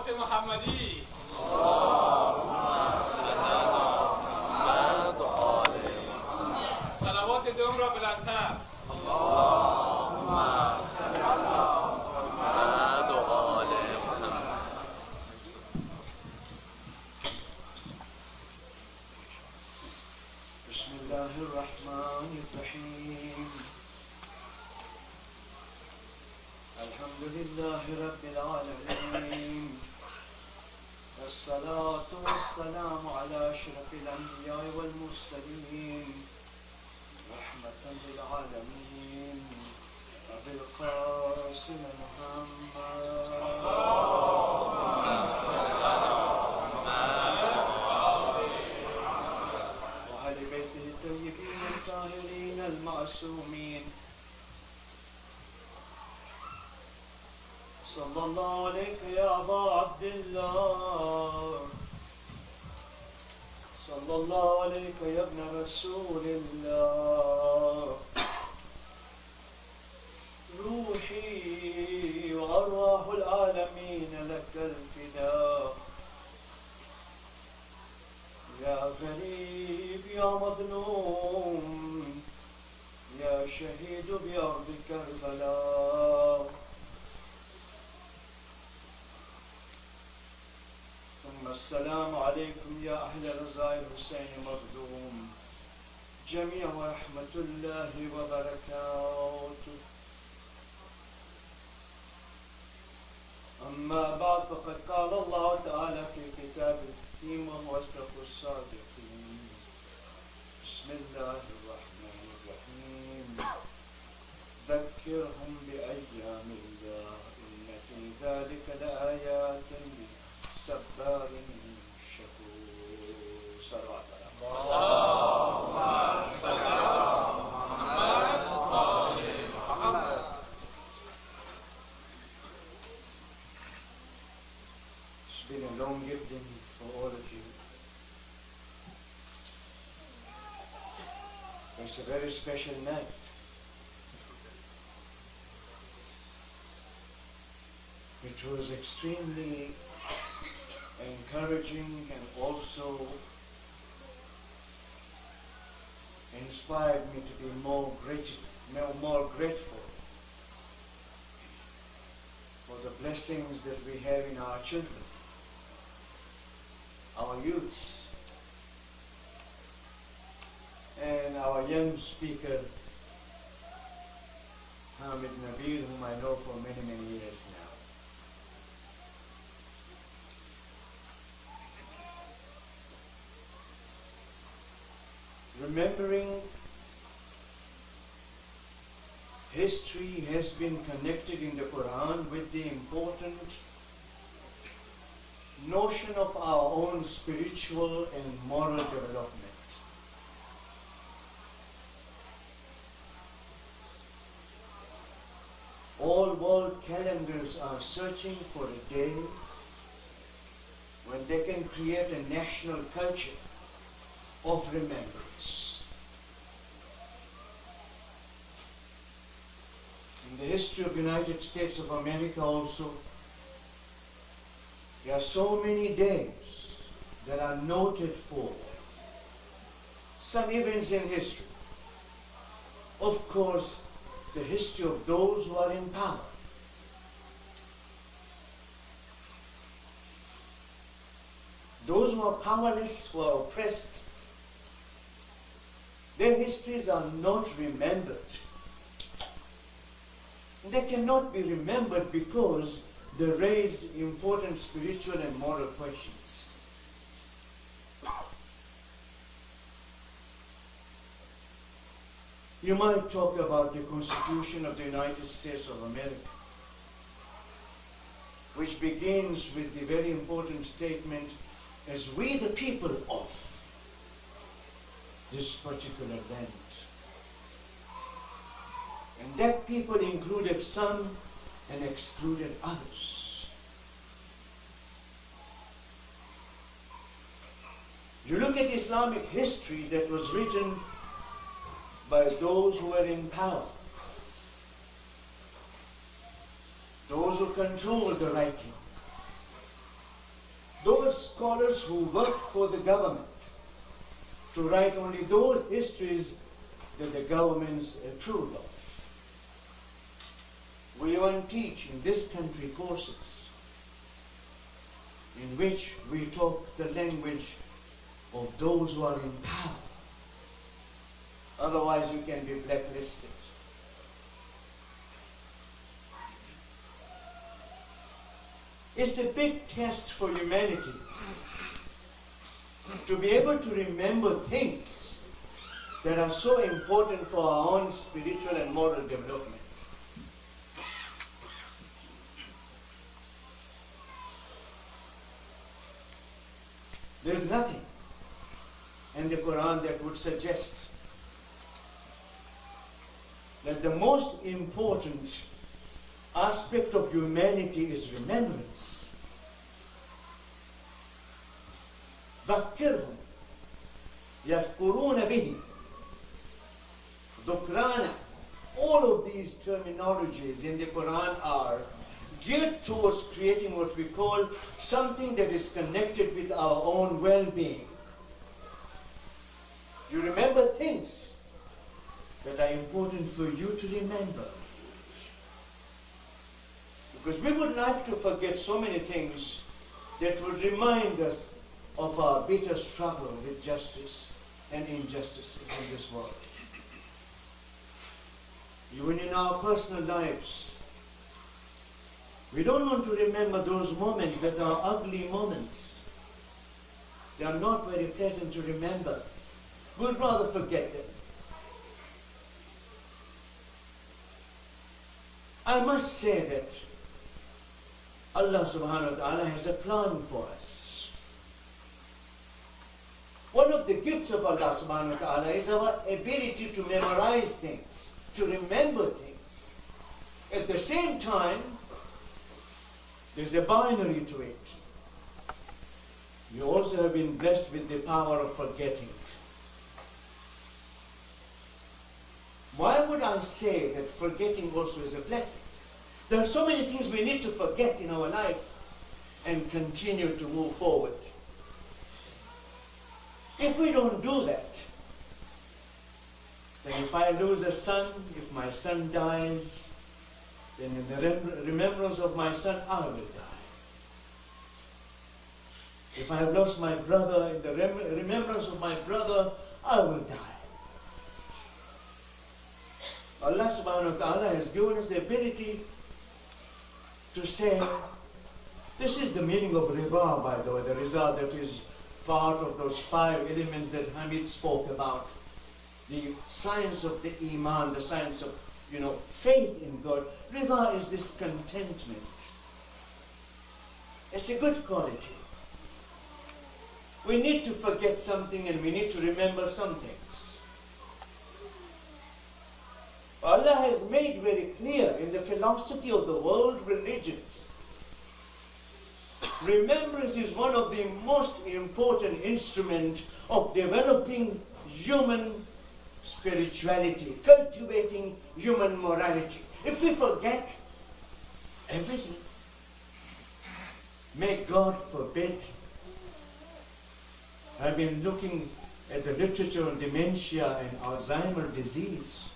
صلوات محمدی. صلوات دوم را بلندتر. بسم الله الرحمن الرحيم. الحمد لله رب العالمين، والصلاة والسلام على أشرف الأنبياء والمرسلين، رحمة للعالمين، أبي القاسم محمد وأهل بيته الطيبين الطاهرين المعصومين. صلى الله عليك يا أبا عبد الله، صلى الله عليك يا ابن رسول الله. روحي وأرواح العالمين لك الفداء، يا غريب يا مظلوم يا شهيد بأرض كربلاء. ثم السلام عليكم يا أهل رضاء الحسين مظلوم، جميع رحمة الله وبركاته. أما بعد، فقد قال الله تعالى في كتابه الحكيم وأصدق الصادقين. بسم الله الرحمن الرحيم. ذكرهم بأيام الله إن في ذلك لآيات صبار شكور. صلوات اللهم صل على محمد. It's been a long evening for all of you. It's a very special night. It was extremely encouraging and also inspired me to be more grateful for the blessings that we have in our children, our youths, and our young speaker, Hamid Nabil, whom I know for many, many years now. Remembering history has been connected in the Quran with the important notion of our own spiritual and moral development. All world calendars are searching for a day when they can create a national culture of remembrance. In the history of the United States of America also, there are so many days that are noted for some events in history. Of course, the history of those who are in power. Those who are powerless, who are oppressed, their histories are not remembered. They cannot be remembered because they raise important spiritual and moral questions. You might talk about the Constitution of the United States of America, which begins with the very important statement, as we the people of this particular land. And that people included some and excluded others. You look at Islamic history that was written by those who were in power, those who controlled the writing. those scholars who work for the government to write only those histories that the governments approve of. We even teach in this country courses in which we talk the language of those who are in power. Otherwise you can be blacklisted. It's a big test for humanity to be able to remember things that are so important for our own spiritual and moral development. There's nothing in the Quran that would suggest that the most important aspect of humanity is remembrance. ذكرهم يذكرون به ذكرانا. All of these terminologies in the Quran are geared towards creating what we call something that is connected with our own well-being. You remember things that are important for you to remember. Because we would like to forget so many things that would remind us of our bitter struggle with justice and injustices in this world. Even in our personal lives, we don't want to remember those moments that are ugly moments. They are not very pleasant to remember. We'd rather forget them. I must say that Allah subhanahu wa ta'ala has a plan for us. One of the gifts of Allah subhanahu wa ta'ala is our ability to memorize things, to remember things. At the same time, there's a binary to it. You also have been blessed with the power of forgetting. Why would I say that forgetting also is a blessing? There are so many things we need to forget in our life and continue to move forward. If we don't do that, then if I lose a son, if my son dies, then in the remembrance of my son, I will die. If I have lost my brother, in the remembrance of my brother, I will die. Allah subhanahu wa ta'ala has given us the ability to say, this is the meaning of rida, by the way, the rida that is part of those 5 elements that Hamid spoke about. The science of the iman, the science of, faith in God. Rida is this contentment. It's a good quality. We need to forget something and we need to remember some things. Allah has made very clear in the philosophy of the world religions, remembrance is one of the most important instruments of developing human spirituality, cultivating human morality. If we forget everything, may God forbid. I've been looking at the literature on dementia and Alzheimer's disease.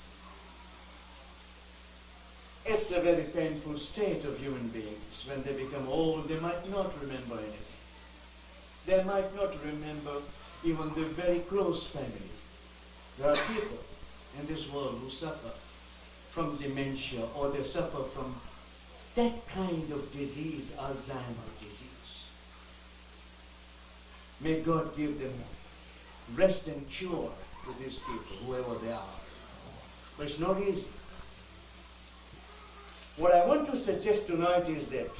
It's a very painful state of human beings. When they become old, they might not remember anything. They might not remember even their very close family. There are people in this world who suffer from dementia, or they suffer from that kind of disease, Alzheimer's disease. May God give them rest and cure to these people, whoever they are. But it's not easy. What I want to suggest tonight is that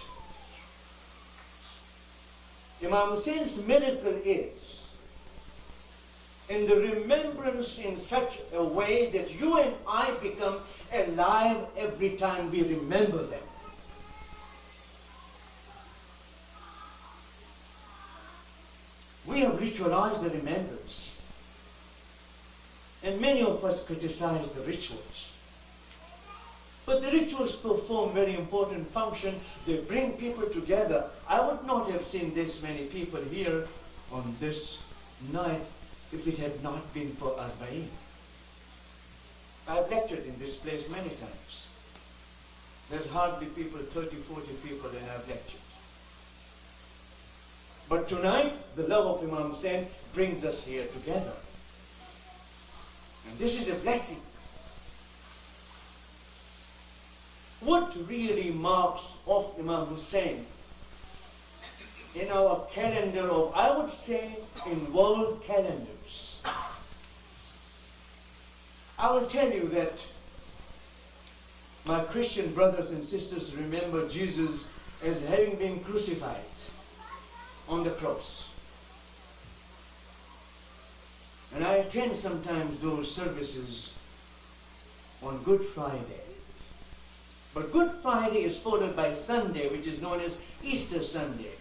Imam Hussein's miracle is in the remembrance in such a way that you and I become alive every time we remember them. We have ritualized the remembrance, and many of us criticize the rituals. But the rituals perform very important function. They bring people together. I would not have seen this many people here on this night if it had not been for Aarbaeen. I've lectured in this place many times. There's hardly people, 30, 40 people that I've lectured. But tonight, the love of Imam Hussain brings us here together. And this is a blessing. What really marks off Imam Hussain in our calendar of, I would say, in world calendars? I will tell you that my Christian brothers and sisters remember Jesus as having been crucified on the cross. And I attend sometimes those services on Good Friday. But Good Friday is followed by Sunday, which is known as Easter Sunday,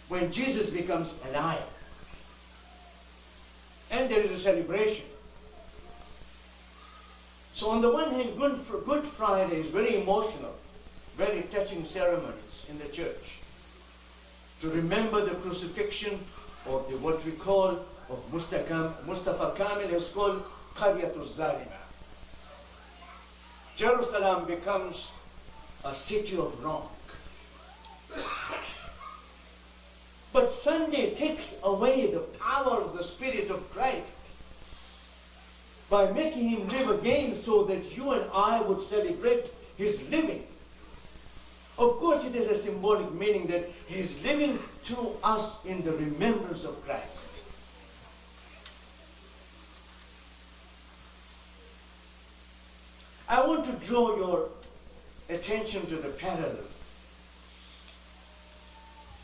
when Jesus becomes alive. And there is a celebration. So on the one hand, Good Friday is very emotional, very touching ceremonies in the church to remember the crucifixion of what we call, of Mustafa Kamil is called Qaryatul Zalima. Jerusalem becomes a city of wrong. But Sunday takes away the power of the Spirit of Christ by making him live again so that you and I would celebrate his living. Of course, it has a symbolic meaning that he is living through us in the remembrance of Christ. I want to draw your attention to the parallel.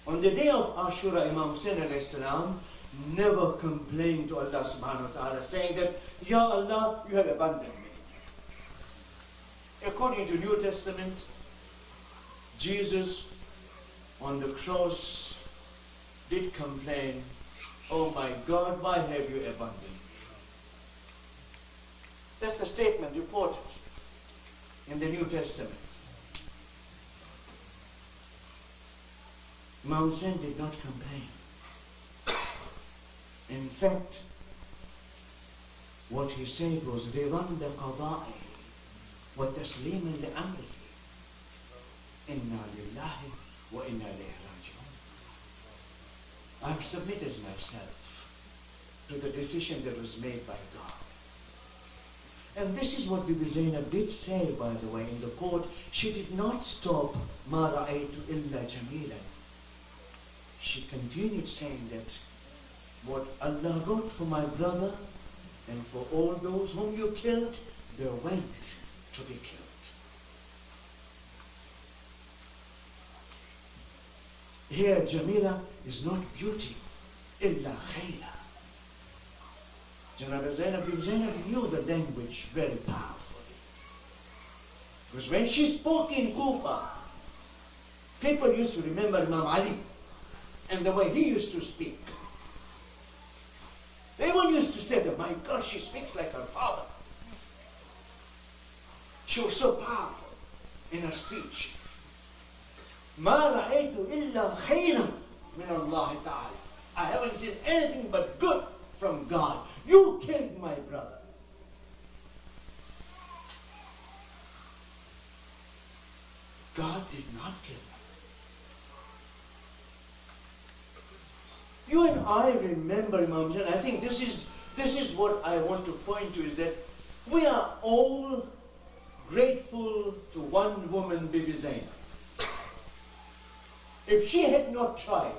On the day of Ashura, Imam Hussain alayhi salam never complained to Allah subhanahu wa ta'ala, saying that, Ya Allah, you have abandoned me. According to New Testament, Jesus on the cross did complain, oh my God, why have you abandoned me? That's the statement reported in the New Testament. Imam Hussain did not complain. In fact, what he said was رِضًا بِقَضَائِهِ وَتَسْلِيمًا لِأَمْرِهِ إِنَّا لِلَّهِ وَإِنَّا إِلَيْهِ رَاجِعُونَ. I've submitted myself to the decision that was made by God. And this is what Bibi Zainab did say, by the way, in the court. She did not stop مَا رَأَيْتُ إِلَّا جَمِيلًا. She continued saying that what Allah wrote for my brother and for all those whom you killed, they went to be killed. Here, Jamila is not beauty, illa khayla. Janab Zainab knew the language very powerfully. Because when she spoke in Kufa, people used to remember Imam Ali and the way he used to speak. Everyone used to say that, my God, she speaks like her father. She was so powerful in her speech. مَا رَأَيْتُ إِلَّا خَيْرًا مِنَ اللَّهِ تَعَالَى. I haven't seen anything but good from God. You killed my brother. God did not kill him. You and I remember, Imam Hussain. I think this is what I want to point to, is that we are all grateful to one woman, Bibi Zainab. If she had not tried,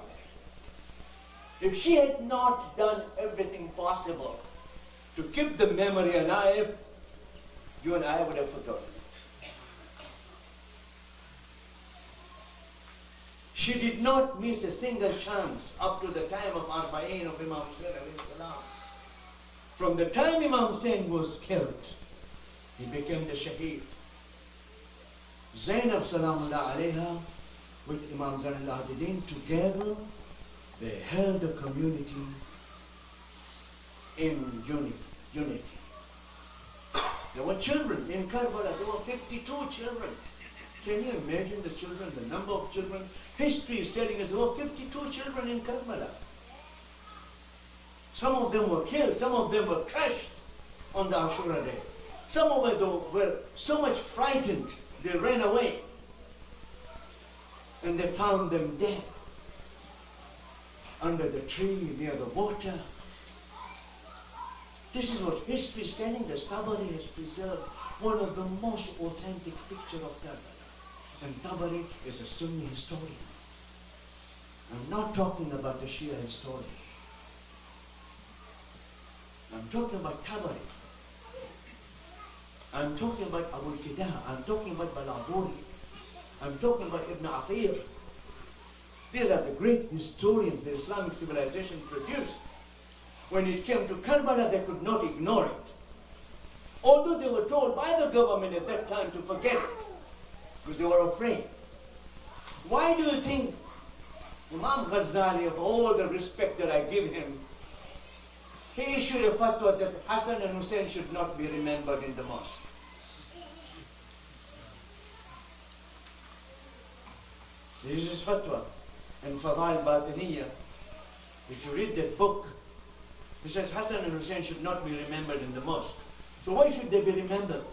if she had not done everything possible to keep the memory alive, you and I would have forgotten it. She did not miss a single chance up to the time of Aarbaeen of Imam Hussain alayhi salam. From the time Imam Hussain was killed, he became the shaheed. Zainab salamullah alayha with Imam Zain al-Abidin together, they held the community in unity. There were children in Karbala, there were 52 children Can you imagine the children, the number of children? History is telling us there were 52 children in Karbala. Some of them were killed, some of them were crushed on the Ashura day. Some of them were so much frightened, they ran away. And they found them dead under the tree, near the water. This is what history is telling us. Tabari has preserved one of the most authentic pictures of Karbala. And Tabari is a Sunni historian. I'm not talking about the Shia historian. I'm talking about Tabari. I'm talking about Abu al-Fida. I'm talking about Balaburi. I'm talking about Ibn Athir. These are the great historians the Islamic civilization produced. When it came to Karbala, they could not ignore it. Although they were told by the government at that time to forget it, because they were afraid. Why do you think Imam Ghazali, of all the respect that I give him, he issued a fatwa that Hassan and Hussein should not be remembered in the mosque? There is his fatwa in Fadail Batiniya. If you read that book, he says Hassan and Hussein should not be remembered in the mosque. So why should they be remembered?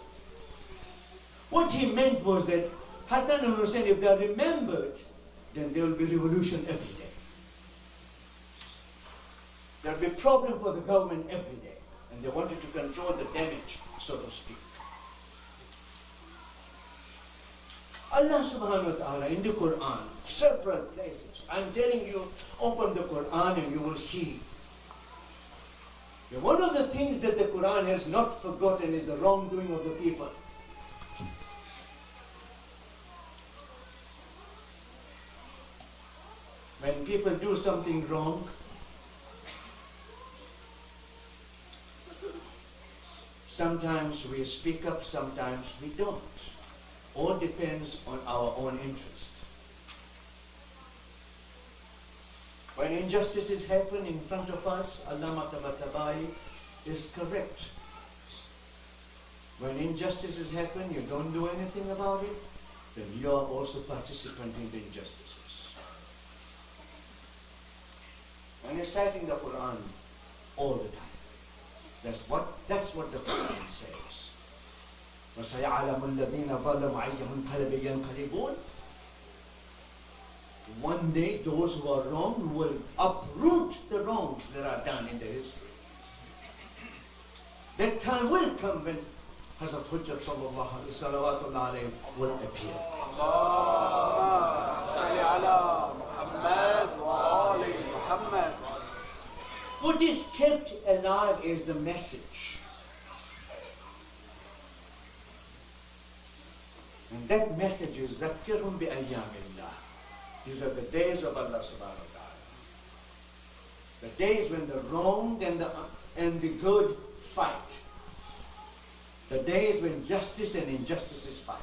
What he meant was that Hassan and Hussein, if they are remembered, then there will be revolution every day. There will be problem for the government every day. And they wanted to control the damage, so to speak. Allah subhanahu wa ta'ala in the Quran, several places. I'm telling you, open the Quran and you will see. One of the things that the Quran has not forgotten is the wrongdoing of the people. When people do something wrong, sometimes we speak up, sometimes we don't. All depends on our own interest. When injustices happen in front of us, Allama Tabatabai is correct. When injustices happen, you don't do anything about it, then you are also participant in the injustices. And you're citing the Quran all the time. That's what the Quran says. وَسَيَعْلَمُ الَّذِينَ ظَلَمُوا أَيَّ مُنْقَلَبٍ يَنْقَلِبُونَ. One day, those who are wrong will uproot the wrongs that are done in the history. That time will come when Hazrat Hujjat sallallahu alayhi will appear. اللهم صل على محمد وآل محمد. What is kept alive is the message. And that message is ذَكِّرْهُمْ بِأَيَّامِ اللَّهِ. These are the days of Allah subhanahu wa ta'ala. The days when the wrong and the good fight. The days when justice and injustices fight.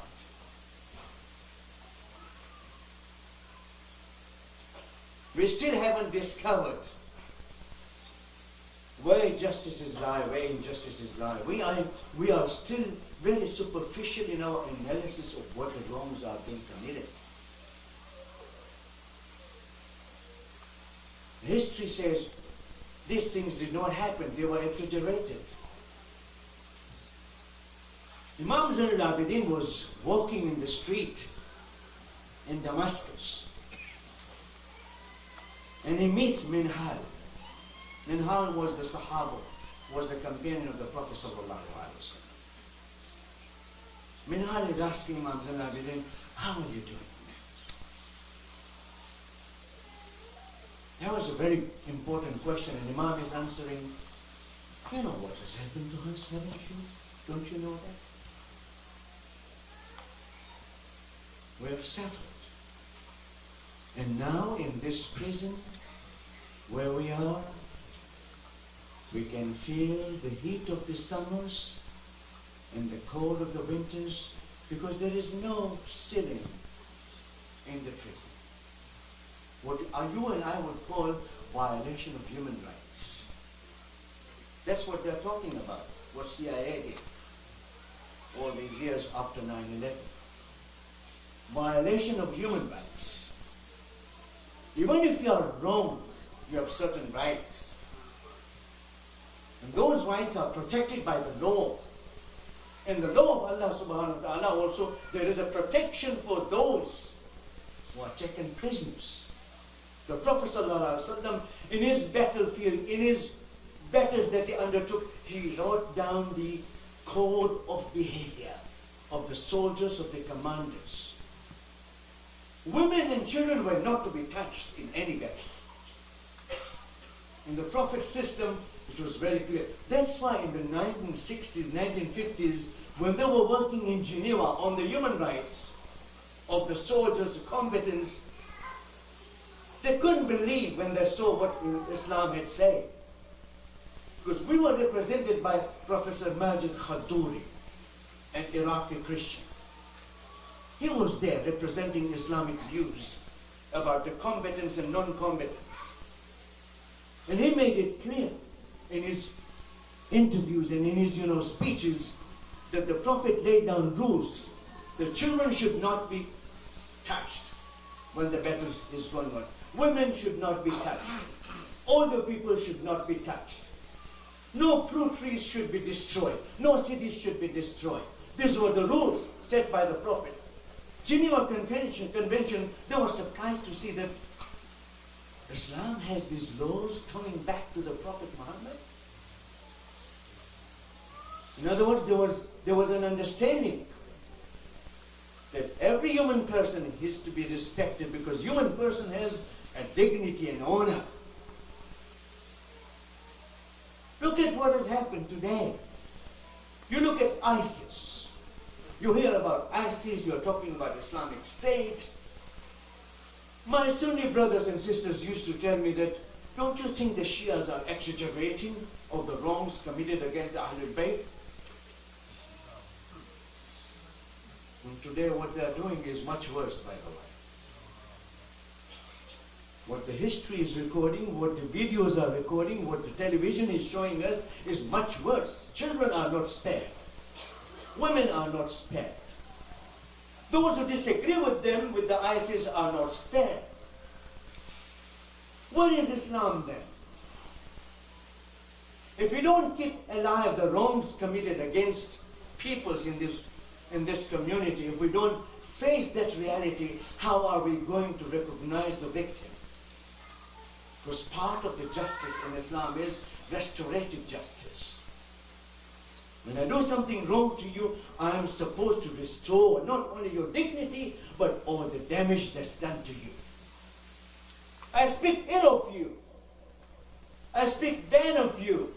We still haven't discovered where justices lie, where injustices lie. We are still very superficial in our analysis of what the wrongs are being committed. History says these things did not happen, they were exaggerated. Imam Zain al-Abidin was walking in the street in Damascus and he meets Minhal. Minhal was the Sahaba, was the companion of the Prophet sallallahu alaihi wasallam. Minhal is asking Imam Zain al-Abidin, how are you doing? That was a very important question, and Imam is answering, you know what has happened to us, haven't you? Don't you know that? We have settled. And now in this prison where we are, we can feel the heat of the summers and the cold of the winters because there is no ceiling in the prison. What you and I would call violation of human rights. That's what they're talking about, what CIA did all these years after 9/11. violation of human rights. Even if you are wrong, you have certain rights. And those rights are protected by the law. In the law of Allah subhanahu wa ta'ala also, there is a protection for those who are taken prisoners. The Prophet sallallahu alaihi wasallam, in his battlefield, in his battles that he undertook, he wrote down the code of behavior of the soldiers, of the commanders. Women and children were not to be touched in any battle. In the Prophet's system, it was very clear. That's why in the 1960s, 1950s, when they were working in Geneva on the human rights of the soldiers, combatants, they couldn't believe when they saw what Islam had said. Because we were represented by Professor Majid Khadouri, an Iraqi Christian. He was there representing Islamic views about the combatants and non-combatants. And he made it clear in his interviews and in his speeches that the Prophet laid down rules. The children should not be touched when the battle is going on. Women should not be touched. Older people should not be touched. No fruit trees should be destroyed. No cities should be destroyed. These were the rules set by the Prophet. Geneva Convention, they were surprised to see that Islam has these laws coming back to the Prophet Muhammad. In other words, there was an understanding that every human person is to be respected because human person has a dignity and honor. Look at what has happened today. You look at ISIS. You hear about ISIS, you're talking about Islamic State. My Sunni brothers and sisters used to tell me that, don't you think the Shias are exaggerating of the wrongs committed against the Ahlul Bayt? And today what they are doing is much worse, by the way. What the history is recording, what the videos are recording, what the television is showing us is much worse. Children are not spared. Women are not spared. Those who disagree with them, with the ISIS, are not spared. What is Islam then? If we don't keep alive the wrongs committed against peoples in this community, if we don't face that reality, how are we going to recognize the victim? Because part of the justice in Islam is restorative justice. When I do something wrong to you, I am supposed to restore not only your dignity, but all the damage that's done to you. I speak ill of you. I speak bad of you.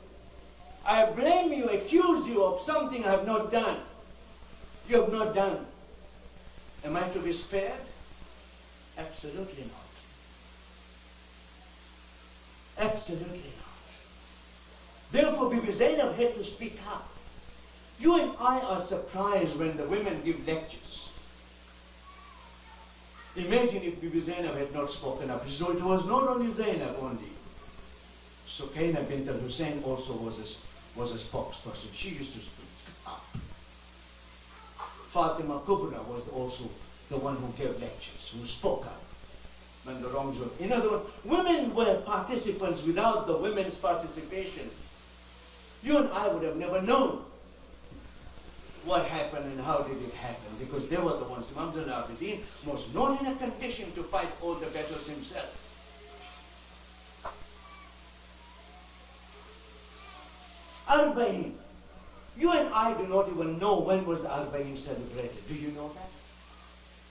I blame you, accuse you of something I have not done. You have not done. Am I to be spared? Absolutely not. Absolutely not. Therefore, Bibi Zainab had to speak up. You and I are surprised when the women give lectures. Imagine if Bibi Zainab had not spoken up. So it was not only Zainab only. Sachedina bint al-Hussein also was a spokesperson. She used to speak up. Fatima Kubra was also the one who gave lectures, who spoke up when the wrongs were. In other words, women were participants. Without the women's participation, you and I would have never known what happened and how did it happen, because they were the ones. Imam Aarbaeen was not in a condition to fight all the battles himself. Aarbaeen. You and I do not even know when was the Aarbaeen celebrated. Do you know that?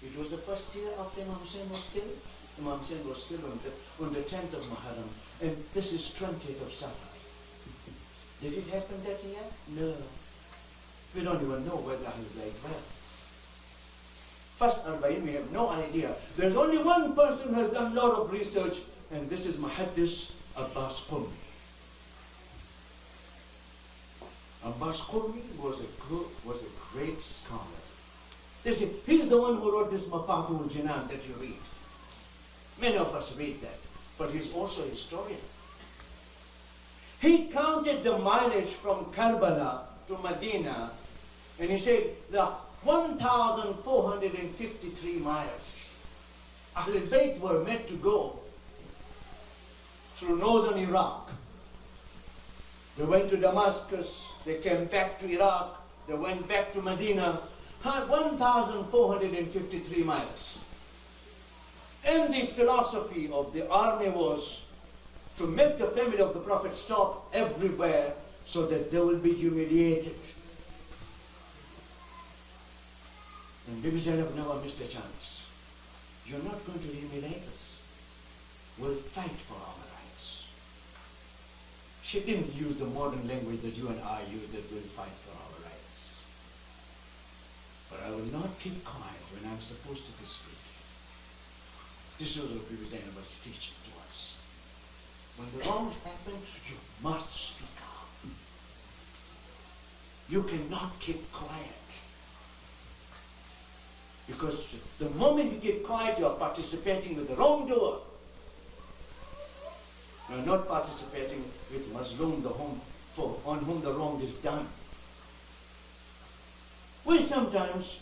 It was the first year after Imam Hussein was killed. Imam Hussein was killed on the 10th of Muharram. And this is 20th of Safar. Did it happen that year? No. We don't even know where the Ahlul Bayt were. First Aarbaeen, we have no idea. There's only one person who has done a lot of research, and this is Muhaddis Abbas Qurmi. Abbas Qurmi was a great scholar. Listen, he's the one who wrote this Mafatihul Jinan that you read. Many of us read that, but he's also a historian. He counted the mileage from Karbala to Medina, and he said the 1,453 miles. Ahlul Bayt were meant to go through northern Iraq. They went to Damascus, they came back to Iraq, they went back to Medina, 1,453 miles. And the philosophy of the army was to make the family of the Prophet stop everywhere so that they will be humiliated. And Bibi Zainab never missed a chance. You're not going to humiliate us. We'll fight for our rights. She didn't use the modern language that you and I use, that we'll fight for our rights. But I will not keep quiet when I'm supposed to be speaking. This is what Bibi Zainab was teaching to us. When the wrongs happen, you must speak up. You cannot keep quiet. Because the moment you keep quiet, you are participating with the wrongdoer. You are not participating with Mazloom, on whom the wrong is done. We sometimes,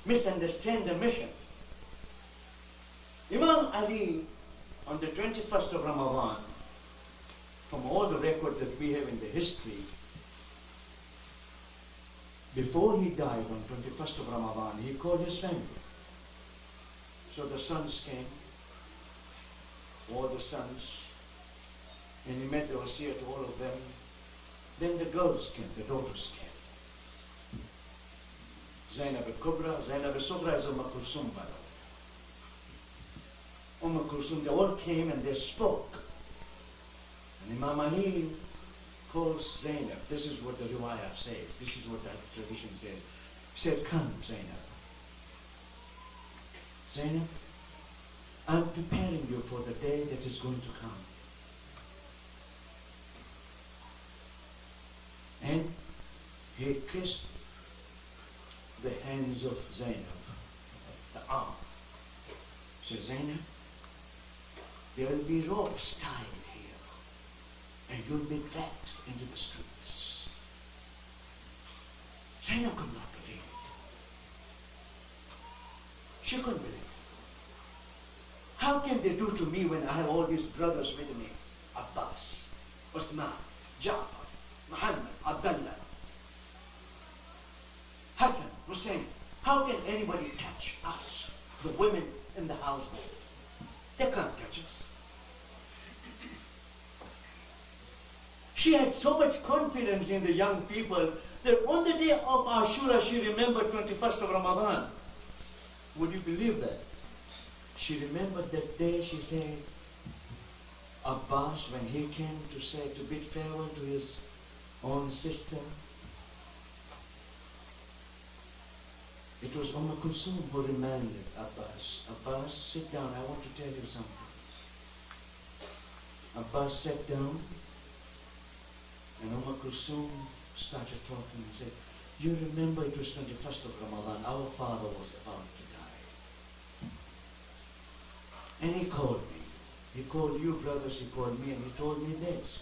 misunderstand the mission. Imam Ali, on the 21st of Ramadan, from all the records that we have in the history, before he died on 21st of Ramadan, he called his family. So the sons came, all the sons, and he made the wasiyah to all of them. Then the girls came, the daughters came. Zainab al-Kubra, Zainab al-Sughra is Kulsum, by the way. Kulsum, they all came and they spoke. And Imam Ali calls Zainab. This is what the riwayah says. This is what the tradition says. He said, come, Zainab. Zainab, I'm preparing you for the day that is going to come. And he kissed the hands of Zainab, the arm. He said, Zainab, there will be ropes tied here, and you'll be dragged into the streets. Zainab could not believe it. She couldn't believe it. How can they do to me when I have all these brothers with me? Abbas, Uthman, Ja'far, Muhammad, Abdullah, Hassan, Hussein. How can anybody touch us, the women in the household? They can't touch us. She had so much confidence in the young people that on the day of Ashura, she remembered 21st of Ramadan. Would you believe that? She remembered that day. She said, Abbas, when he came to bid farewell to his own sister, it was Kulsum who reminded Abbas, Abbas, sit down, I want to tell you something. Abbas sat down, and Kulsum started talking and said, you remember it was 21st of Ramadan, our father was about to die. And he called me. He called you brothers, he called me, and he told me this.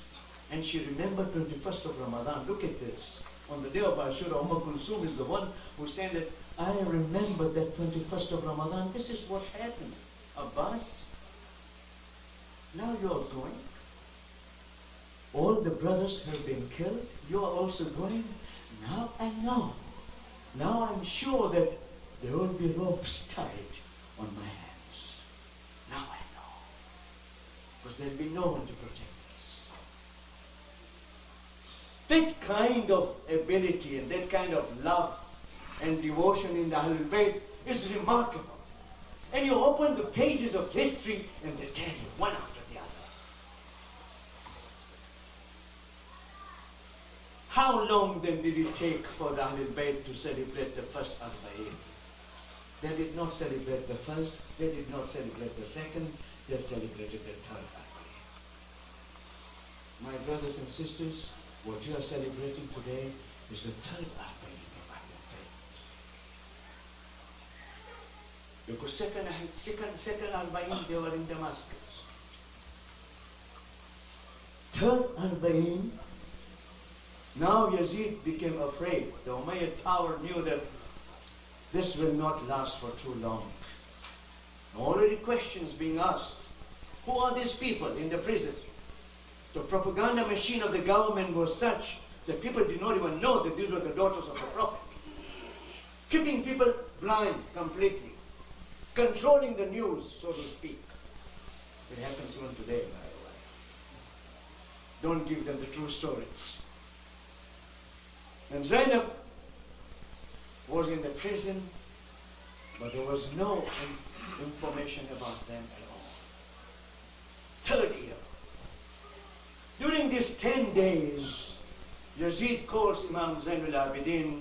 And she remembered 21st of Ramadan. Look at this. On the day of Ashura, Kulsum is the one who said that I remember that 21st of Ramadan. This is what happened. Abbas, now you're going. All the brothers have been killed. You are also going. Now I know. Now I'm sure that there will be ropes tied on my hands. Now I know. Because there'll be no one to protect us. That kind of ability and that kind of love and devotion in the Ahlul Bayt is remarkable. And you open the pages of history and they tell you one after the other. How long then did it take for the Ahlul Bayt to celebrate the first Aarbaeen? They did not celebrate the first, they did not celebrate the second, they celebrated the third Aarbaeen. My brothers and sisters, what you are celebrating today is the third Aarbaeen of Ahlul Bayt. Because second Aarbaeen, they were in Damascus. Third Aarbaeen, now Yazid became afraid. The Umayyad power knew that this will not last for too long. Already questions being asked. Who are these people in the prison? The propaganda machine of the government was such that people did not even know that these were the daughters of the Prophet. Keeping people blind completely. Controlling the news, so to speak. It happens even today, by the way. Don't give them the true stories. And Zainab was in the prison, but there was no information about them at all. Third year. During these 10 days, Yazid calls Imam Zainul Abidin,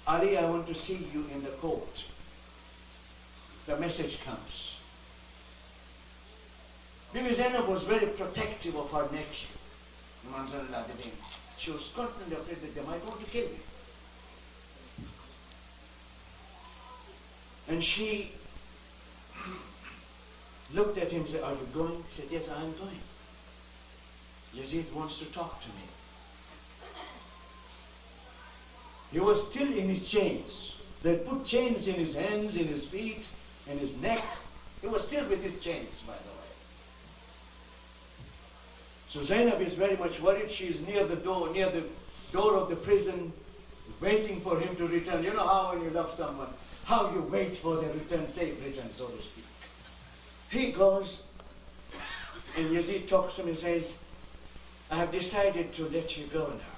Ali, I want to see you in the court. The message comes. Bibi Zainab was very protective of her nephew, Imam Zainul Abidin. She was constantly afraid that they might want to kill him. And she looked at him and said, are you going? He said, yes, I am going. Yazid wants to talk to me. He was still in his chains. They put chains in his hands, in his feet, in his neck. He was still with his chains, by the way. So Zainab is very much worried. She is near the door of the prison, waiting for him to return. You know how when you love someone, how you wait for their return, safe return, so to speak. He goes, and Yazid talks to him and says, I have decided to let you go now.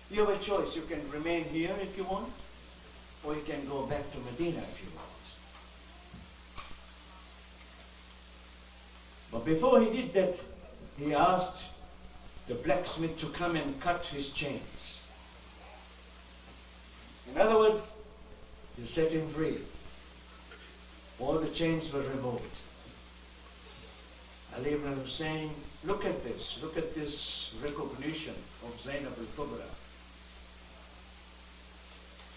You have a choice. You can remain here if you want, or you can go back to Medina if you want. But before he did that, he asked the blacksmith to come and cut his chains. In other words, he set him free. All the chains were removed. Ali ibn Hussein, look at this recognition of Zainab al-Kubra.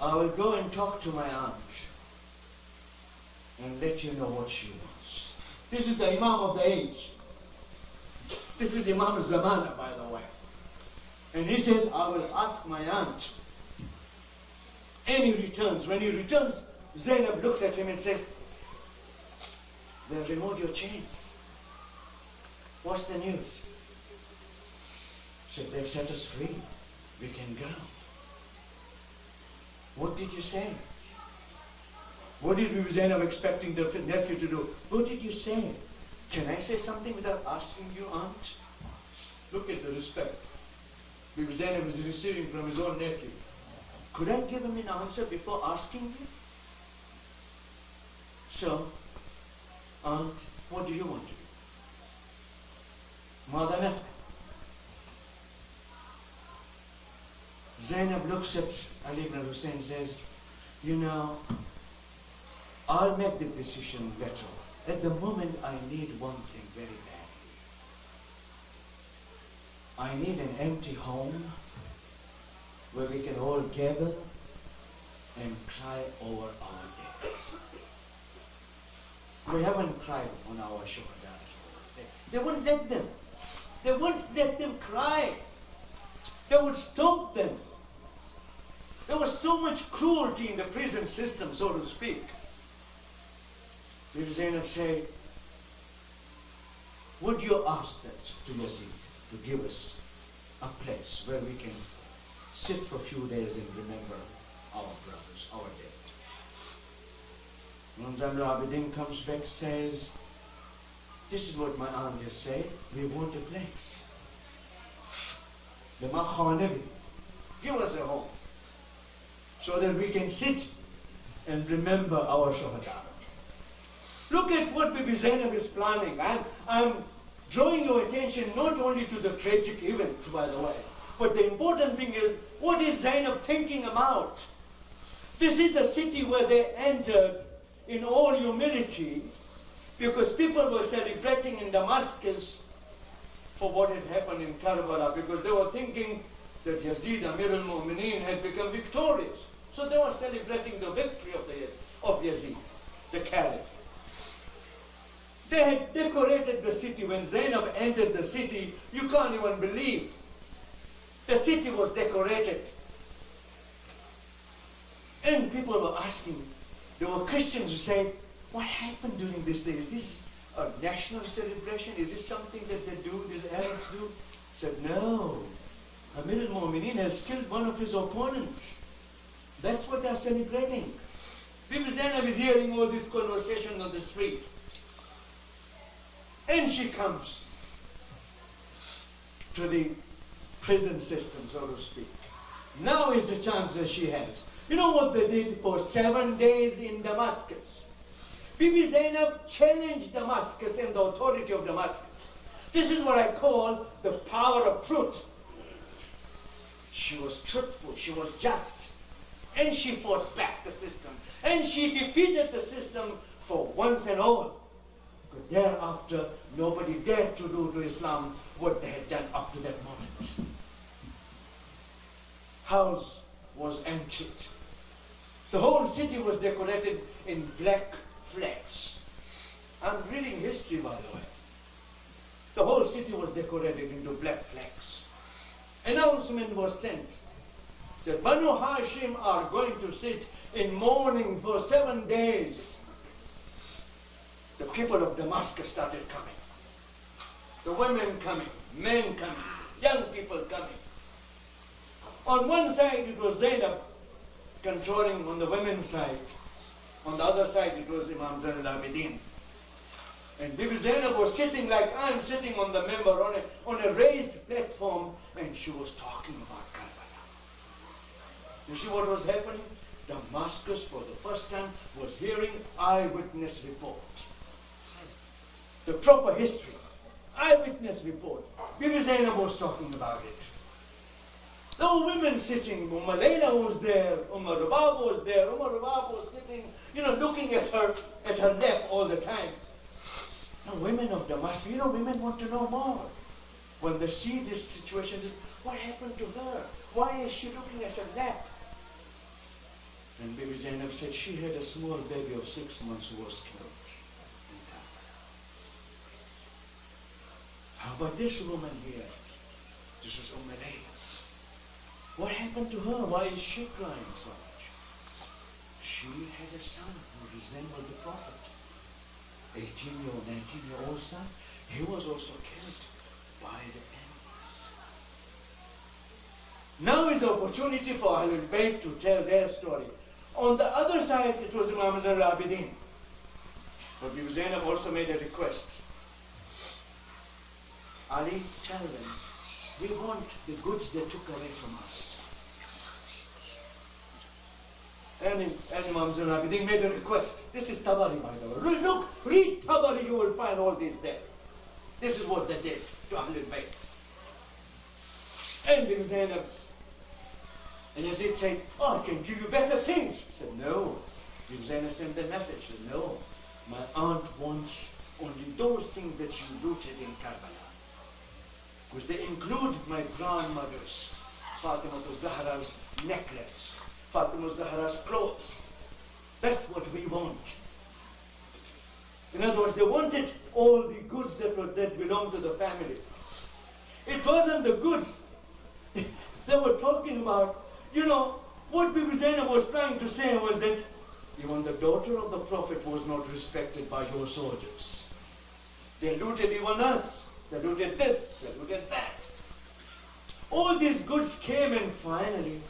I will go and talk to my aunt and let you know what she wants. This is the Imam of the age. This is Imam al-Zamana, by the way. And he says, I will ask my aunt. And he returns. When he returns, Zainab looks at him and says, they've removed your chains. What's the news? She said, they've set us free. We can go. What did you say? What did Bibi Zainab expecting the nephew to do? What did you say? Can I say something without asking you, aunt? Look at the respect Bibi Zainab is receiving from his own nephew. Could I give him an answer before asking you? So, aunt, what do you want to do? Mother, Zainab looks at Ali ibn Hussein and says, you know, I'll make the decision later. At the moment, I need one thing very badly. I need an empty home where we can all gather and cry over our dead. We haven't cried on our shuhada. They wouldn't let them. They wouldn't let them cry. They would stop them. There was so much cruelty in the prison system, so to speak. Bibi Zainab said, would you ask that to Yazid to give us a place where we can sit for a few days and remember our brothers, our dead? Imam Zainul Abidin comes back and says, this is what my aunt just said, we want a place. Give us a home so that we can sit and remember our shuhada. Look at what Bibi Zainab is planning. I'm drawing your attention not only to the tragic event, by the way, but the important thing is, what is Zainab thinking about? This is the city where they entered in all humility, because people were celebrating in Damascus for what had happened in Karbala, because they were thinking that Yazid, Amir al-Mu'mineen, had become victorious. So they were celebrating the victory of Yazid, the caliph. They had decorated the city. When Zainab entered the city, you can't even believe. The city was decorated. And people were asking, there were Christians who said, what happened during this day? Is this a national celebration? Is this something that they do, these Arabs do? Said, no. Amir al-Mu'mineen has killed one of his opponents. That's what they're celebrating. Bibi Zainab is hearing all this conversation on the street. And she comes to the prison system, so to speak. Now is the chance that she has. You know what they did for 7 days in Damascus? Bibi Zainab challenged Damascus and the authority of Damascus. This is what I call the power of truth. She was truthful, she was just, and she fought back the system. And she defeated the system for once and all. But thereafter, nobody dared to do to Islam what they had done up to that moment. House was emptied. The whole city was decorated in black flags. I'm reading history, by the way. The whole city was decorated into black flags. Announcement was sent that Banu Hashim are going to sit in mourning for 7 days. The people of Damascus started coming. The women coming, men coming, young people coming. On one side it was Zainab controlling on the women's side. On the other side it was Imam Zain al-Abidin. And Bibi Zainab was sitting like I'm sitting on the member on a raised platform, and she was talking about Karbala. You see what was happening? Damascus for the first time was hearing eyewitness report. The proper history. Eyewitness report. Bibi Zainab was talking about it. There were women sitting. Layla was there. Rubab was there. Rubab was sitting, looking at her lap all the time. Now, women of Damascus, women want to know more. When they see this situation, what happened to her? Why is she looking at her lap? And Bibi Zainab said she had a small baby of 6 months who was killed. How about this woman here? This is Layla. What happened to her? Why is she crying so much? She had a son who resembled the Prophet. 18-year-old, 19-year-old son. He was also killed by the enemies. Now is the opportunity for Ahlul Bayt to tell their story. On the other side, it was Imam Zain al-Abidin. But Bibi Zainab also made a request. Ali, tell them, we want the goods they took away from us. And Imam Zain al-Abidin made a request. This is Tabari, by the way. Look, read Tabari, you will find all these there. This is what they did to Ahlul Bayt. And Bibi Zainab, and Yazid said, I can give you better things. He said, no. Bibi Zainab sent the message. He said, no. My aunt wants only those things that you rooted in Karbala. Because they include my grandmother's, Fatima Zahra's necklace, Fatima Zahra's clothes. That's what we want. In other words, they wanted all the goods that belonged to the family. It wasn't the goods. They were talking about, what Bibi Zainab was trying to say was that even the daughter of the Prophet was not respected by your soldiers. They looted even us. They looted this, they looted that. All these goods came, and finally,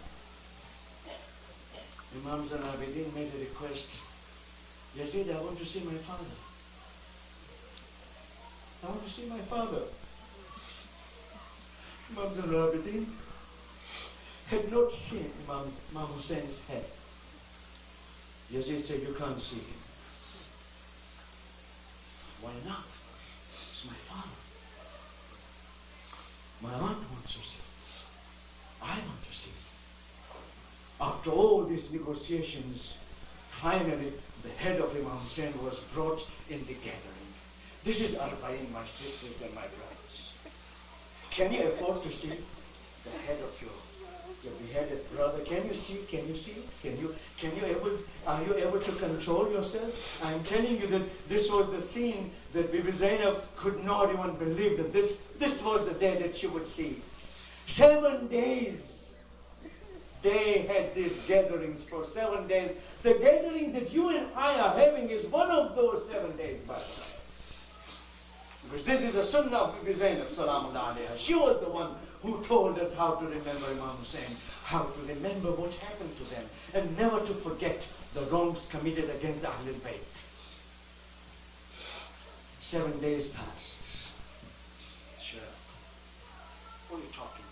Imam Zain al-Abidin made a request. Yazid, I want to see my father. I want to see my father. Imam Zain al-Abidin had not seen Imam Hussein's head. Yazid said, you can't see him. Why not? It's my father. My aunt wants to see. I want to see. After all these negotiations, finally the head of Imam Hussein was brought in the gathering. This is Aarbaeen, my sisters and my brothers. Can you afford to see the head of your beheaded brother? Can you see? Can you see it? Are you able to control yourself? I'm telling you that this was the scene that Bibi Zainab could not even believe that this was the day that she would see. 7 days. They had these gatherings for 7 days. The gathering that you and I are having is one of those 7 days, by the way. Because this is a sunnah of Bibi Zainab, salamullah alayha. She was the one who told us how to remember Imam Hussein, how to remember what happened to them, and never to forget the wrongs committed against Ahlul Bayt. 7 days passed. Sure. What are you talking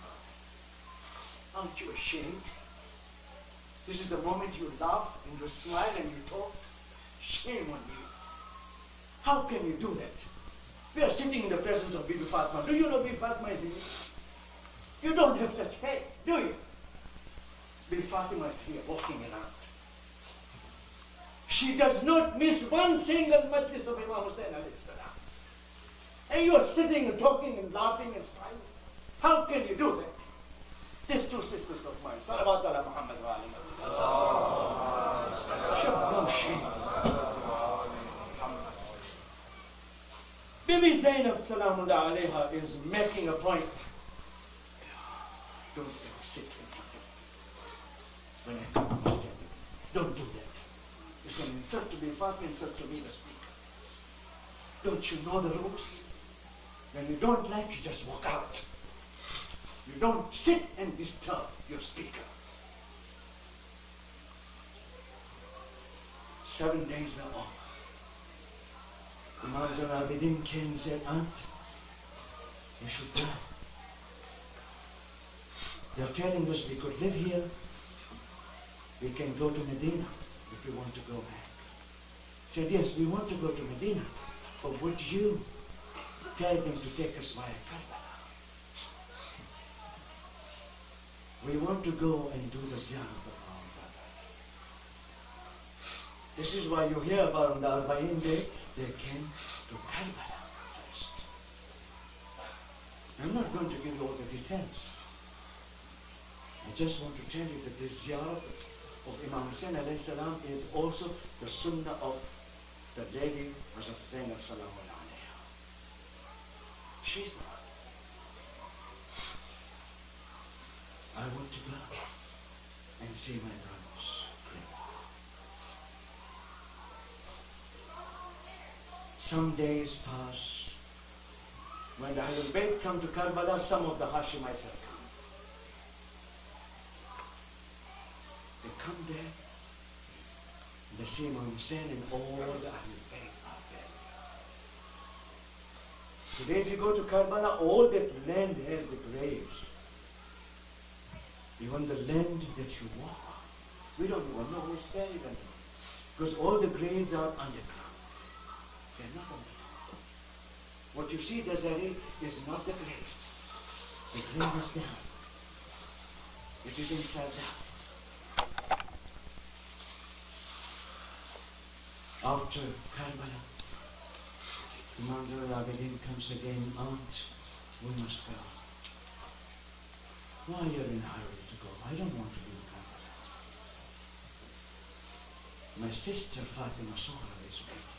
about? Aren't you ashamed? This is the moment you laugh and you smile and you talk. Shame on you. How can you do that? We are sitting in the presence of Bibi Fatma. Do you know Bibi Fatma is here? You don't have such faith, do you? Bibi Fatima is here walking around. She does not miss one single majlis of Imam Hussein alayhi salam. And you are sitting and talking and laughing and smiling. How can you do that? These two sisters of mine, Salawat ala Muhammad wa ali Muhammad. Show no shame. Bibi Zainab salamullah alayha is making a point. Don't ever sit in front of me when I come to stand with you. Don't do that. It's an insult to Bibi Fatima, insult to me, the speaker. Don't you know the rules? When you don't like, you just walk out. You don't sit and disturb your speaker. 7 days were over. Imam Aarbaeen came and said, Aunt, we should die. They are telling us we could live here. We can go to Medina if we want to go back. Said, yes, we want to go to Medina, but would you tell them to take us via Karbala? We want to go and do the ziyarah of our brother. This is why you hear about on the Aarbaeen day, they came to Karbala first. I'm not going to give you all the details. I just want to tell you that this ziyarah of Imam Hussein alayhi salam is also the sunnah of the lady Hazrat Zainab salamullah alayha. She's not. I want to go and see my brothers. Some days pass. When the Ahlul Bayt come to Karbala, some of the Hashemites have come. They come there, they see Imam Hussein and all the Ahlul Bayt are there. Today if you go to Karbala, all that land has the graves. Even the land that you walk on, we don't even know who's buried under. Because all the graves are underground. They're not on the top. What you see, Desiree, is not the grave. The grave is down. It is inside out. After Karbala, Imam Aarbaeen comes again, Aunt, we must go. Why you're in a hurry to go? I don't want to be in Karbala. My sister Fatima Sohra is waiting.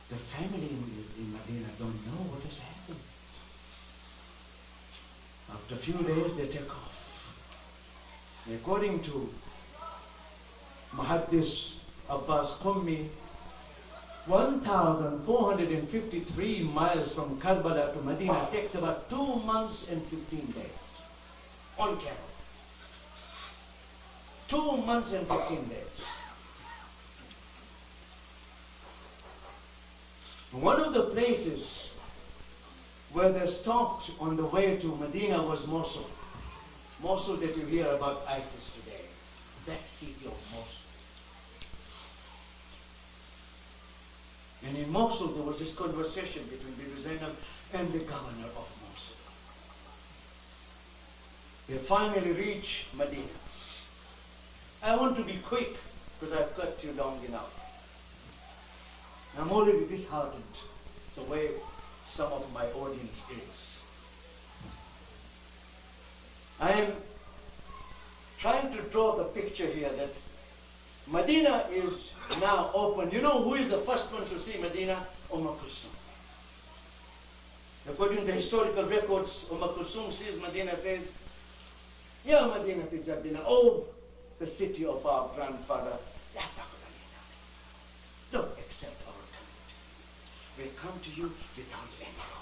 The family in Medina don't know what has happened. After a few days, they take off. According to Muhaddis Abbas Qummi, 1,453 miles from Karbala to Medina takes about 2 months and 15 days on camel. 2 months and 15 days. One of the places where they stopped on the way to Medina was Mosul. Mosul that you hear about ISIS today. That city of Mosul. And in Mosul there was this conversation between Bibi Zainab and the governor of Mosul. They finally reach Medina. I want to be quick because I've cut you long enough. I'm already disheartened the way some of my audience is. I am trying to draw the picture here that Medina is now open. You know who is the first one to see Medina? Kulthum. According to the historical records, Kulsum says, Medina says, Ya Medina Sachedina, oh, the city of our grandfather, don't accept our coming. We come to you without anybody.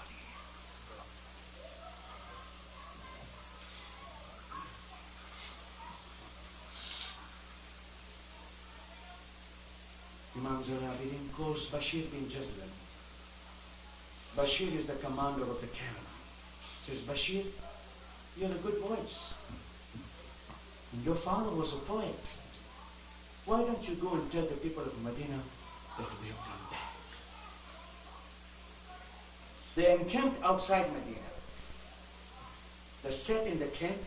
Imam Zul-Abidin calls Bashir bin Jazlan. Bashir is the commander of the caravan. Says, Bashir, you have a good voice. And your father was a poet. Why don't you go and tell the people of Medina that we have come back? They encamped outside Medina. They sat in the camp.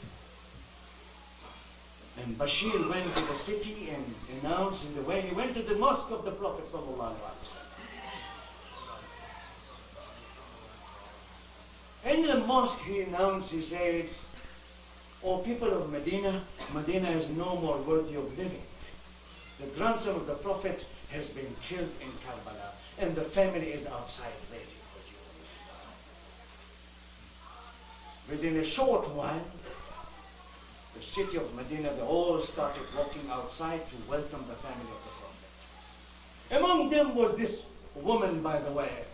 And Bashir went to the city and announced in the way. He went to the mosque of the Prophet sallallahu alaihi wasallam. In the mosque he announced, he said, O people of Medina, Medina is no more worthy of living. The grandson of the Prophet has been killed in Karbala, and the family is outside waiting for you. Within a short while, the city of Medina, they all started walking outside to welcome the family of the Prophet. Among them was this woman, by the way,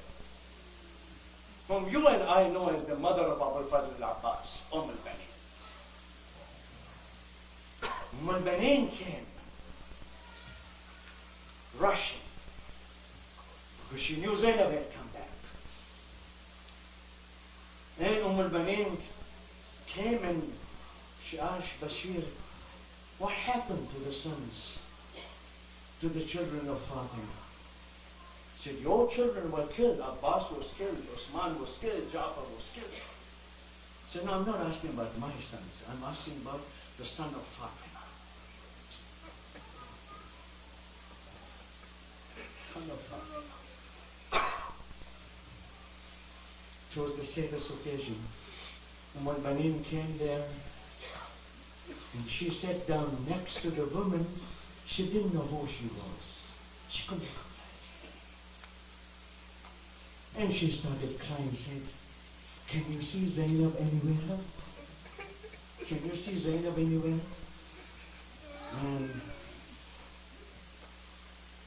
whom you and I know as the mother of Abu Fazl al-Abbas, Aarbaeen. Aarbaeen came rushing because she knew Zainab had come back. And Aarbaeen came and she asked Bashir, what happened to the sons, to the children of Fatima? She said, your children were killed. Abbas was killed, Osman was killed, Jafar was killed. She said, no, I'm not asking about my sons. I'm asking about the son of Fatima. Son of Fatima. It was the safest occasion. And when Aarbaeen came there, and she sat down next to the woman, she didn't know who she was. She couldn't recognize. And she started crying, said, can you see Zainab anywhere? Can you see Zainab anywhere? And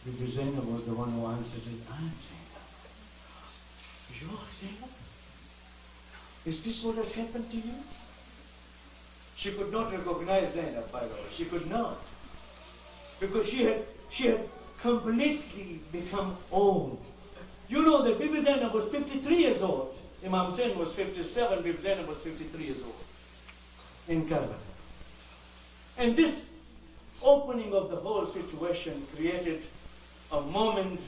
Bibi Zainab was the one who answered, said, I'm Zainab. You're Zainab? Is this what has happened to you? She could not recognize Zainab, by the way. She could not. Because she had completely become old. You know that Bibi Zainab was 53 years old. Imam Hussain was 57, Bibi Zainab was 53 years old in Karbala. And this opening of the whole situation created a moment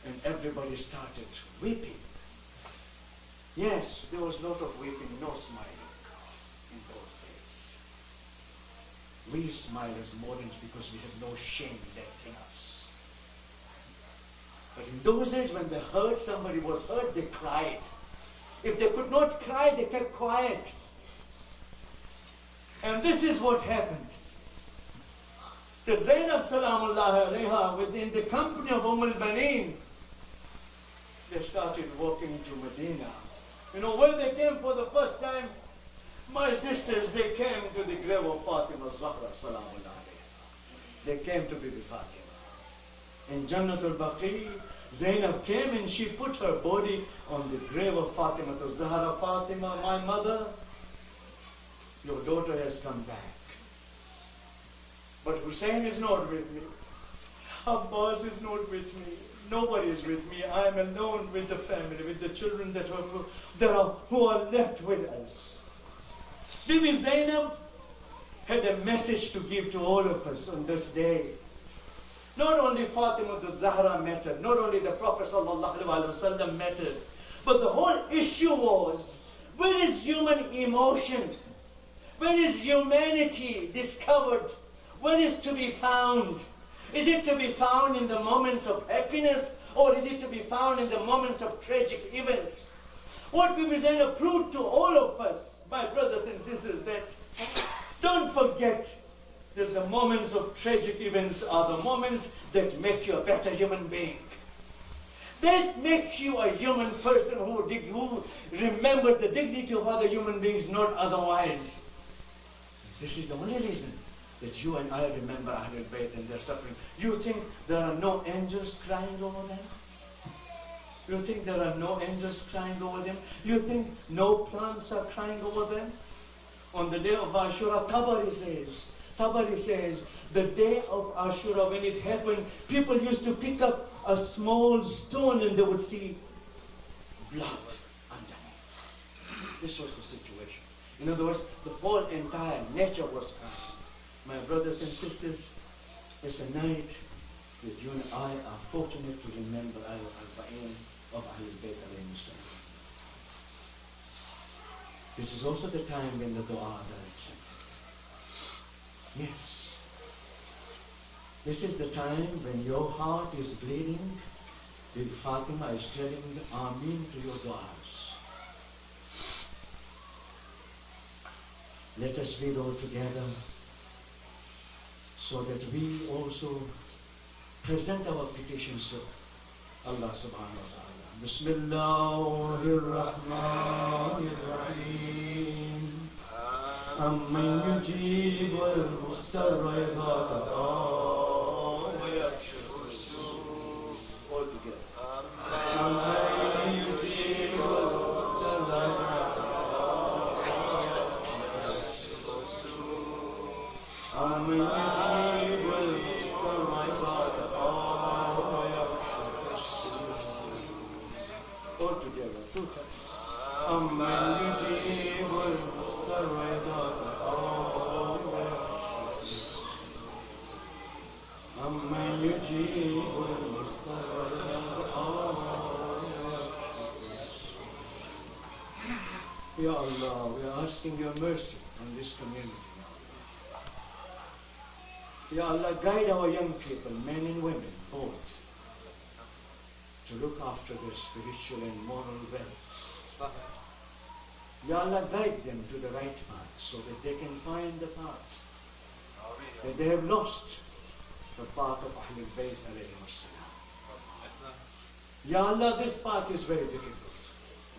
and everybody started weeping. Yes, there was a lot of weeping, no smiling in those days. We smile as moderns because we have no shame left in us. But in those days when they heard somebody was hurt, they cried. If they could not cry, they kept quiet. And this is what happened. That Zainab Salamullahi alayha, within the company of Aarbaeen, they started walking to Medina. You know, where they came for the first time, my sisters, they came to the grave of Fatima Zahra Salamullahi alayha. They came to Bibi Fatima. In Jannatul Baqi, Zainab came and she put her body on the grave of Fatima to Zahra. Fatima, my mother, your daughter has come back. But Hussein is not with me. Abbas is not with me. Nobody is with me. I am alone with the family, with the children who are left with us. Bibi Zainab had a message to give to all of us on this day. Not only Fatima the Zahra mattered, not only the Prophet ﷺ mattered, but the whole issue was, where is human emotion? Where is humanity discovered? Where is to be found? Is it to be found in the moments of happiness, or is it to be found in the moments of tragic events? What Bibi Zainab proved to all of us, my brothers and sisters, that don't forget that the moments of tragic events are the moments that make you a better human being. That makes you a human person who remembers the dignity of other human beings, not otherwise. This is the only reason that you and I remember Ahlul Bayt and their suffering. You think there are no angels crying over them? You think there are no angels crying over them? You think no plants are crying over them? On the day of Ashura, Tabari says, the day of Ashura, when it happened, people used to pick up a small stone and they would see blood underneath. This was the situation. In other words, the whole entire nature was crushed. My brothers and sisters, it's a night that you and I are fortunate to remember Aarbaeen of Ahlul Bayt alayhi salam. This is also the time when the du'as are accepted. Yes. This is the time when your heart is bleeding, when Fatima is telling Aameen to your du'as. Let us read all together so that we also present our petitions to Allah subhanahu wa ta'ala. Bismillahir Rahmanir Rahim. Amman yujib wal mustarra idha qada wa yakshifu as-su'. All together. Amman yujib wal mustarra idha qada wa yakshifu as-su'. Amman yujib wal mustarra idha qada wa yakshifu as-su'. All together, two times. Amman yujib wal mustarra idha qada wa yakshifu. Amman yujib wal mustarra idha qada wa yakshifu. Ya Allah, we are asking your mercy on this community. Ya Allah, guide our young people, men and women, both, to look after their spiritual and moral well. Ya Allah, guide them to the right path so that they can find the path that they have lost, the path of Ahlul Bayt alayhi salam. Ya Allah, this path is very difficult,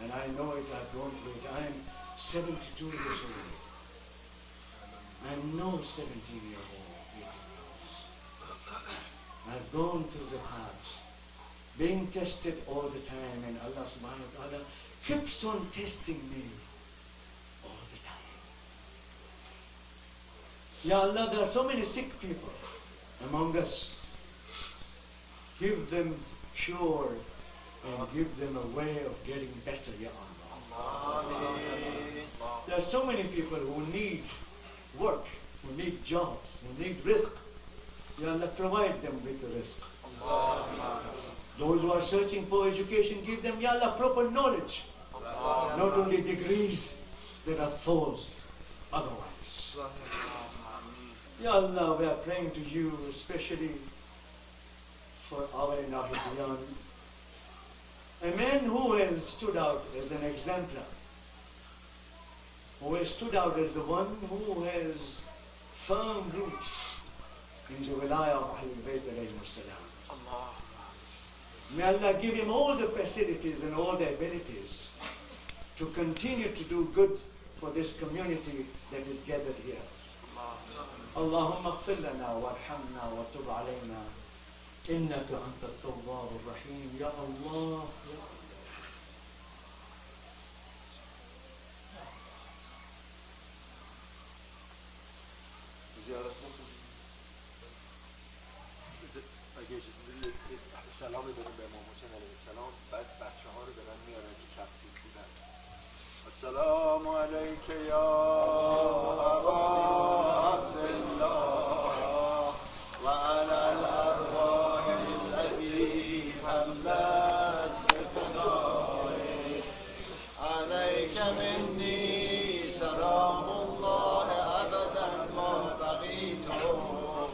and I know it, I've gone through it. I am 72 years old. I am no 17-year-old. I've gone through the paths, being tested all the time, and Allah subhanahu wa ta'ala keeps on testing me all the time. Ya Allah, there are so many sick people among us. Give them cure and give them a way of getting better, Ya Allah. There are so many people who need work, who need jobs, who need rizq. Ya Allah, provide them with the rizq. Those who are searching for education, give them, Ya Allah, proper knowledge. Not only degrees that are false otherwise. Ya Allah, we are praying to you especially for our Aarbaeen, a man who has stood out as an exemplar, who has stood out as the one who has firm roots in the wilayah of Ahlul Bayt alayhi salam. May Allah give him all the facilities and all the abilities to continue to do good for this community that is gathered here. Allahumma ighfir lana warhamna wa tub alayna innaka anta at-tawwab ar-rahim. Ya Allah, Ya Allah. اگه اجازه بدید سلام بدیم به امام حسین علیه السلام، بعد بچه ها رو دارن میارن که ترتیب بودن. السلام علیک یا ابا عبدالله و علی الارواح التي حملت بفدائك علیک منی سلام الله ابدا ما بقیت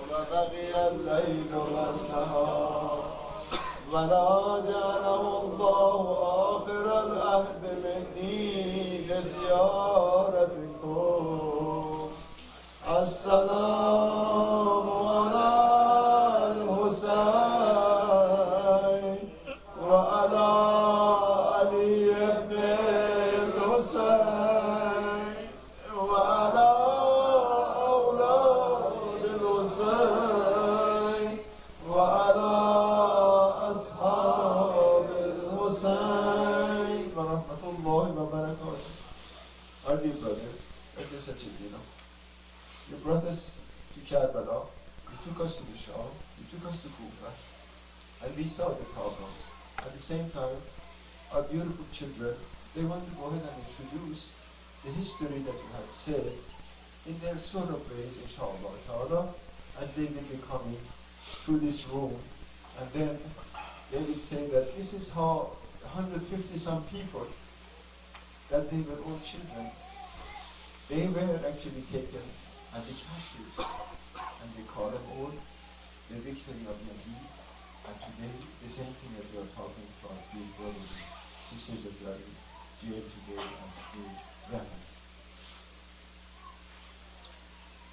وبقي الليل والنهار ولا جعله الله آخر العهد مني لزيارتكم. السلام على الحسين وعلى Assalamualaikum warahmatullahi wabarakatuh. Our dear brother, our dear Sachedina, you brought us to Karbala, you took us to the Shah, you took us to Kufa, and we saw the problems. At the same time, our beautiful children, they want to go ahead and introduce the history that you have said in their sort of ways, inshallah ta'ala, as they will be coming through this room, and then they will say that this is how 150 some people, that they were all children, they were actually taken as a captives, and they call them all the victory of Yazid, and today the same thing as they are talking about these brothers and sisters that are in jail today as the rebels.